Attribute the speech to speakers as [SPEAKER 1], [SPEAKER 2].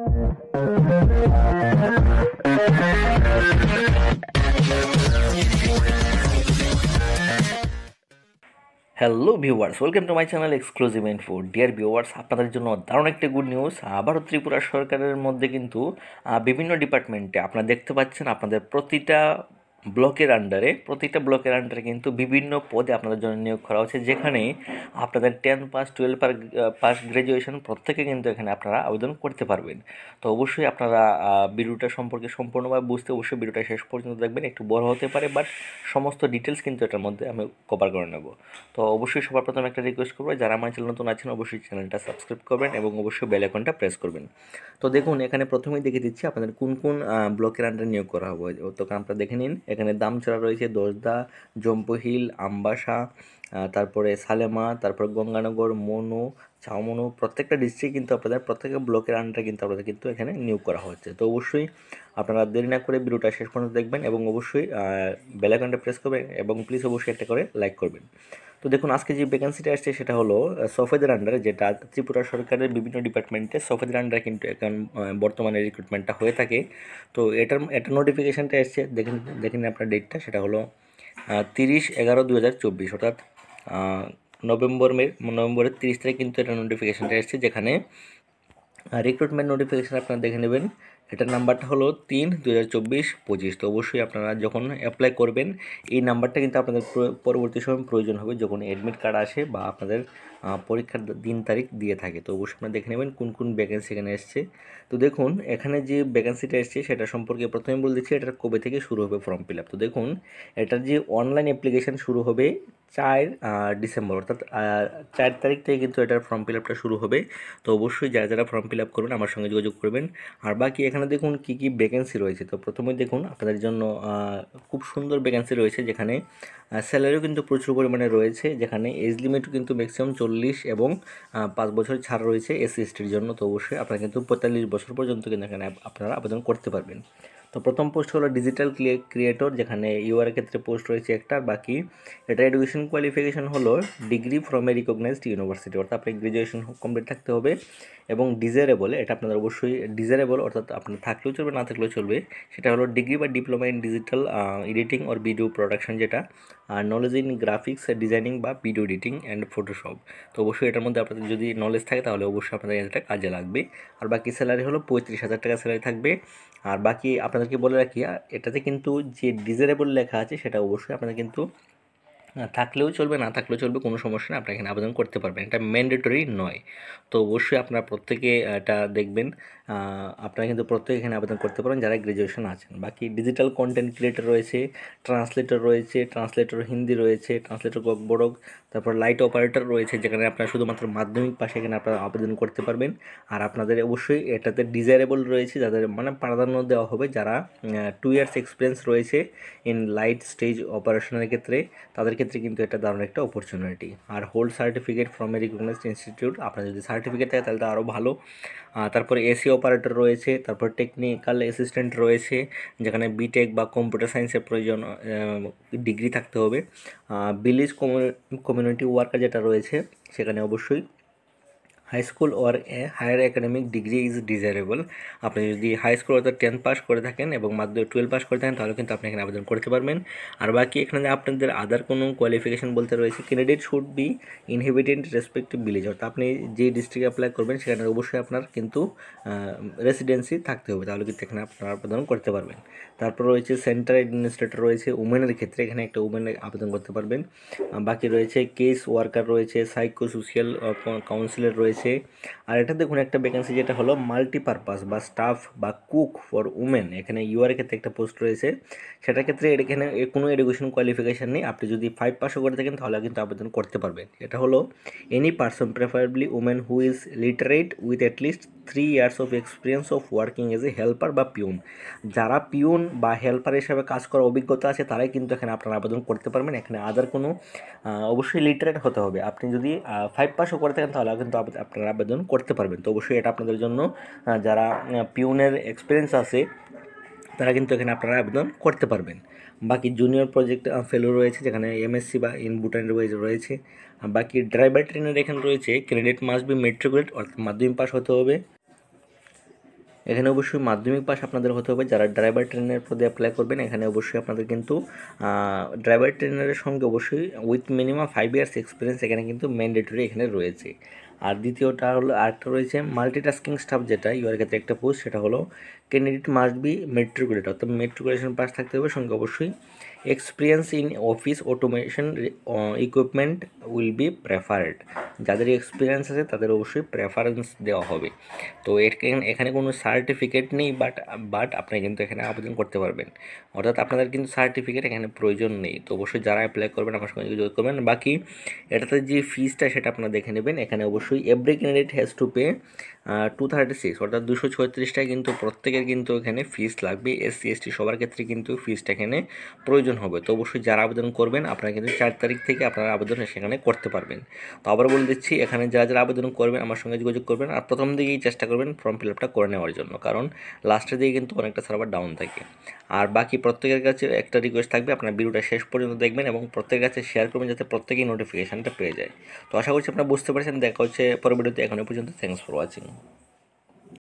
[SPEAKER 1] Hello viewers, welcome to my channel exclusive info. Dear viewers, আপনাদের জন্য দারুণ একটা গুড নিউজ। আবারও ত্রিপুরা সরকারের মধ্যে কিন্তু বিভিন্ন ডিপার্টমেন্টে আপনারা দেখতে পাচ্ছেন, আপনাদের প্রতিটা ব্লকের আন্ডারে কিন্তু বিভিন্ন পদে আপনাদের জন্য নিয়োগ করা হচ্ছে, যেখানে আপনাদের 10 পাস 12 পাস গ্র্যাজুয়েশন প্রত্যেকে কিন্তু এখানে আপনারা আবেদন করতে পারবেন। তো অবশ্যই আপনারা ভিডিওটা সম্পর্কে সম্পূর্ণভাবে বুঝতে অবশ্যই ভিডিওটা শেষ পর্যন্ত দেখবেন। একটু বড় হতে পারে, বাট সমস্ত ডিটেলস কিন্তু এটার মধ্যে আমি কভার করে নেব। তো অবশ্যই সবার প্রথমে একটা রিকোয়েস্ট করবো, যারা আমার চ্যানেল নতুন আছেন অবশ্যই চ্যানেলটা সাবস্ক্রাইব করবেন এবং অবশ্যই বেল আইকনটা প্রেস করবেন। তো দেখুন, এখানে প্রথমেই দেখে দিচ্ছি আপনাদের কোন কোন ব্লকের আন্ডারে নিয়োগ করা হবে। তো আপনারা দেখে নিন, এখানে দামচড়া রয়েছে, দোসদা, জম্পহিল, আমবাসা, তারপরে সালেমা, তারপর গঙ্গানগর, মনু, চাউমনু, প্রত্যেকটা ডিস্ট্রিক্ট কিন্তু আপনাদের প্রত্যেকটা ব্লকের আন্ডারে কিন্তু আপনাদের কিন্তু এখানে নিয়োগ করা হচ্ছে। তো অবশ্যই আপনারা দেরি না করে ভিডিওটা শেষ পর্যন্ত দেখবেন এবং অবশ্যই বেল আইকনটা প্রেস করবেন এবং প্লিজ অবশ্যই একটা করে লাইক করবেন। তো দেখুন, আজকে যে ভ্যাকেন্সিটা আসছে সেটা হলো সফেদের আন্ডারে, যেটা ত্রিপুরা সরকারের বিভিন্ন ডিপার্টমেন্টে সফেদের আন্ডারে কিন্তু এখন বর্তমানে রিক্রুটমেন্টটা হয়ে থাকে। তো এটা নোটিফিকেশানটা এসছে, দেখেন আপনার ডেটটা, সেটা হলো 30/11/2024, অর্থাৎ নভেম্বরের 30 তারিখ কিন্তু এটা নোটিফিকেশানটা এসছে, যেখানে রিক্রুটমেন্ট নোটিফিকেশান আপনারা দেখে নেবেন। এটার নাম্বারটা হলো 3/2024-25। তো অবশ্যই আপনারা যখন অ্যাপ্লাই করবেন এই নাম্বারটা কিন্তু আপনাদের পরবর্তী সময় প্রয়োজন হবে, যখন অ্যাডমিট কার্ড আসে বা আপনাদের পরীক্ষার দিন তারিখ দিয়ে থাকে। তো অবশ্যই আপনারা দেখে নেবেন কোন কোন ভ্যাকেন্সি এখানে এসছে। তো দেখুন, এখানে যে ভ্যাকেন্সিটা এসছে সেটা সম্পর্কে প্রথমে বলে দিচ্ছি, এটার কবে থেকে শুরু হবে ফর্ম ফিল আপ। তো দেখুন, এটার যে অনলাইন অ্যাপ্লিকেশান শুরু হবে 4 ডিসেম্বর, অর্থাৎ 4 তারিখ থেকে কিন্তু এটার ফর্ম ফিল আপটা শুরু হবে। তো অবশ্যই যারা যারা ফর্ম ফিল আপ করবেন আমার সঙ্গে যোগাযোগ করবেন। আর বাকি এখানে দেখুন কী কী ভ্যাকেন্সি রয়েছে। তো প্রথমে দেখুন, আপনাদের জন্য খুব সুন্দর ভ্যাকেন্সি রয়েছে, যেখানে স্যালারিও কিন্তু প্রচুর পরিমাণে রয়েছে, যেখানে এজ লিমিটও কিন্তু ম্যাক্সিমাম 40 এবং 5 বছর ছাড় রয়েছে এসসি এসটির জন্য। তো অবশ্যই আপনারা কিন্তু 45 বছর পর্যন্ত কিন্তু এখানে আপনারা আবেদন করতে পারবেন। তো প্রথম পোস্ট হলো ডিজিটাল ক্রিয়েটর, যেখানে ইউআর ক্ষেত্রে পোস্ট রয়েছে একটা। বাকি এটা এডুকেশন কোয়ালিফিকেশন হলো degree from a recognised university, অর্থাৎ আপনি গ্রাজুয়েশন কমপ্লিট থাকতে হবে। এবং ডিজারেবল, এটা আপনাদের অবশ্যই ডিজারেবল, অর্থাৎ আপনার থাকলেও চলবে না থাকলেও চলবে, সেটা হলো ডিগ্রি বা diploma in digital editing or video production, যেটা নলেজ ইন গ্রাফিক্স ডিজাইনিং বা ভিডিও এডিটিং অ্যান্ড ফটোশপ। তো অবশ্যই এটার মধ্যে আপনাদের যদি নলেজ থাকে তাহলে অবশ্যই আপনাদের এটা কাজে লাগবে। আর বাকি স্যালারি হলো 35,000 টাকা স্যালারি থাকবে। আর বাকি আপনাদেরকে বলে রাখি, এটাতে কিন্তু যে ডিজারেবল লেখা আছে সেটা অবশ্যই আপনাদের কিন্তু থাকলেও চলবে না থাকলেও চলবে, কোনো সমস্যা নেই, আপনারা এখানে আবেদন করতে পারবেন, এটা ম্যান্ডেটরি নয়। তো অবশ্যই আপনারা প্রত্যেকে এটা দেখবেন, আপনারা কিন্তু প্রত্যেকে এখানে আবেদন করতে পারেন যারা গ্র্যাজুয়েশন আছেন। বাকি ডিজিটাল কন্টেন্ট ক্রিয়েটর রয়েছে, ট্রান্সলেটর হিন্দি রয়েছে, ট্রান্সলেটর বড়ক, তারপর লাইট অপারেটর রয়েছে, যেখানে আপনারা শুধুমাত্র মাধ্যমিক পাশে এখানে আপনারা আবেদন করতে পারবেন। আর আপনাদের অবশ্যই এটাতে ডিজায়ারেবল রয়েছে, যাদের মানে প্রাধান্য দেওয়া হবে যারা 2 ইয়ার্স এক্সপিরিয়েন্স রয়েছে ইন লাইট স্টেজ অপারেশনের ক্ষেত্রে, তাদের ক্ষেত্রে কিন্তু এটা দারুণ একটা অপরচুনিটি। আর hold certificate from a recognised institute, আপনার যদি সার্টিফিকেট থাকে তাহলে তো আরও ভালো। তারপরে এসি অপারেটর রয়েছে, তারপর টেকনিক্যাল অ্যাসিস্ট্যান্ট রয়েছে, যেখানে বিটেক বা কম্পিউটার সায়েন্সের প্রয়োজন ডিগ্রি থাকতে হবে। ভিলেজ কমিউনিটি ওয়ার্কার যেটা রয়েছে, সেখানে অবশ্যই high school or higher academic degree is desirable. আপনি যদি হাই স্কুল অর্থাৎ 10 পাস করে থাকেন এবং মাধ্যমিক 12 পাস করে থাকেন তাহলে কিন্তু আপনি এখানে আবেদন করতে পারবেন। আর বাকি এখানে আপনাদের আদার কোনো কোয়ালিফিকেশন বলতে রয়েছে, candidate should be inhabitant respective village, অর্থাৎ আপনি যে ডিস্ট্রিক্টে অ্যাপ্লাই করবেন সেখানে অবশ্যই আপনার কিন্তু রেসিডেন্সি থাকতে হবে, তাহলে কিন্তু এখানে আপনারা আবেদন করতে পারবেন। তারপর রয়েছে সেন্টার অ্যাডমিনিস্ট্রেটর রয়েছে, উমেনের ক্ষেত্রে এখানে একটা উমেন আবেদন করতে পারবেন। বাকি রয়েছে কেস ওয়ার্কার রয়েছে, সাইকো সোশিয়াল কাউন্সিলর রয়েছে। আর এটা দেখুন একটা ভ্যাকেন্সি যেটা হলো মাল্টিপারপাস বা স্টাফ বা কুক ফর উমেন, এখানে ইউআর ক্ষেত্রে একটা পোস্ট রয়েছে। সেটার ক্ষেত্রে এখানে কোনো এডুকেশন কোয়ালিফিকেশান নেই, আপনি যদি 5 পাসও করে থাকেন তাহলে কিন্তু আবেদন করতে পারবেন। এটা হলো any person preferably women who is literate with at least 3 years of experience of working as a helper বা পিউন, যারা পিউন বা হেল্পার হিসাবে কাজ করার অভিজ্ঞতা আছে তারাই কিন্তু এখানে আপনারা আবেদন করতে পারবেন। এখানে আদার কোনো অবশ্যই লিটারেট হতে হবে, আপনি যদি 5 পাসও করে থাকেন তাহলে কিন্তু আপনারা আবেদন করতে পারবেন। তো অবশ্যই এটা আপনাদের জন্য যারা পিউনের এক্সপিরিয়েন্স আছে তারা কিন্তু এখানে আপনারা আবেদন করতে পারবেন। বাকি জুনিয়র প্রজেক্ট ফেলো রয়েছে, যেখানে এমএসসি বা ইনবুটান রয়েছে। বাকি ড্রাইভার ট্রেনের এখানে রয়েছে, ক্যান্ডিডেট মাস্ট বি মেট্রিকুলেট, অর্থাৎ মাধ্যমিক পাস হতে হবে। এখানে অবশ্যই মাধ্যমিক পাস আপনাদের হতে হবে। যারা ড্রাইভার ট্রেনের পদে অ্যাপ্লাই করবেন এখানে অবশ্যই আপনাদের কিন্তু ড্রাইভার ট্রেনারের সঙ্গে অবশ্যই উইথ মিনিমাম 5 ইয়ার্স এক্সপিরিয়েন্স এখানে কিন্তু ম্যান্ডেটরি এখানে রয়েছে। আর দ্বিতীয়টা হলো আরেকটা রয়েছে মাল্টিটাস্কিং স্টাফ, যেটা ইউআর ক্ষেত্রে একটা পোস্ট, সেটা হলো ক্যান্ডিডেট মাস্ট বি মেট্রিকুলেটেড, অর্থাৎ মেট্রিকুলেশন পাস থাকতে হবে, সঙ্গে অবশ্যই experience in office automation equipment will be preferred. যাদের এক্সপিরিয়েন্স আছে তাদের অবশ্যই প্রেফারেন্স দেওয়া হবে। তো এখানে কোনো সার্টিফিকেট নেই, বাট আপনি কিন্তু এখানে আবেদন করতে পারবেন, অর্থাৎ আপনাদের কিন্তু সার্টিফিকেট এখানে প্রয়োজন নেই। তো অবশ্যই যারা অ্যাপ্লাই করবেন আমার সঙ্গে যোগাযোগ করবেন। বাকি এটাতে যে ফিজটা সেটা আপনারা দেখে নেবেন। এখানে অবশ্যই every candidate has to pay 236, অর্থাৎ 236 কিন্তু প্রত্যেকের কিন্তু এখানে ফিস লাগবে। এসসি এসটি সবার ক্ষেত্রে কিন্তু ফিসটা এখানে প্রয়োজন হবে। তো অবশ্যই যারা আবেদন করবেন আপনারা কিন্তু 4 তারিখ থেকে আপনারা আবেদন সেখানে করতে পারবেন। তো আবার বলে দিচ্ছি, এখানে যারা যারা আবেদন করবেন আমার সঙ্গে যোগাযোগ করবেন, আর প্রথম দিকেই চেষ্টা করবেন ফর্ম ফিল আপটা করে নেওয়ার জন্য, কারণ লাস্টের দিকে কিন্তু অনেকটা সার্ভার ডাউন থাকে। আর বাকি প্রত্যেকের কাছে একটা রিকোয়েস্ট থাকবে, আপনার ভিডিওটা শেষ পর্যন্ত দেখবেন এবং প্রত্যেকের কাছে শেয়ার করবেন যাতে প্রত্যেকেই নোটিফিকেশানটা পেয়ে যায়। তো আশা করছি আপনারা বুঝতে পারছেন। দেখা হচ্ছে পরের ভিডিওতে। এখন পর্যন্ত থ্যাংকস ফর ওয়াচিং।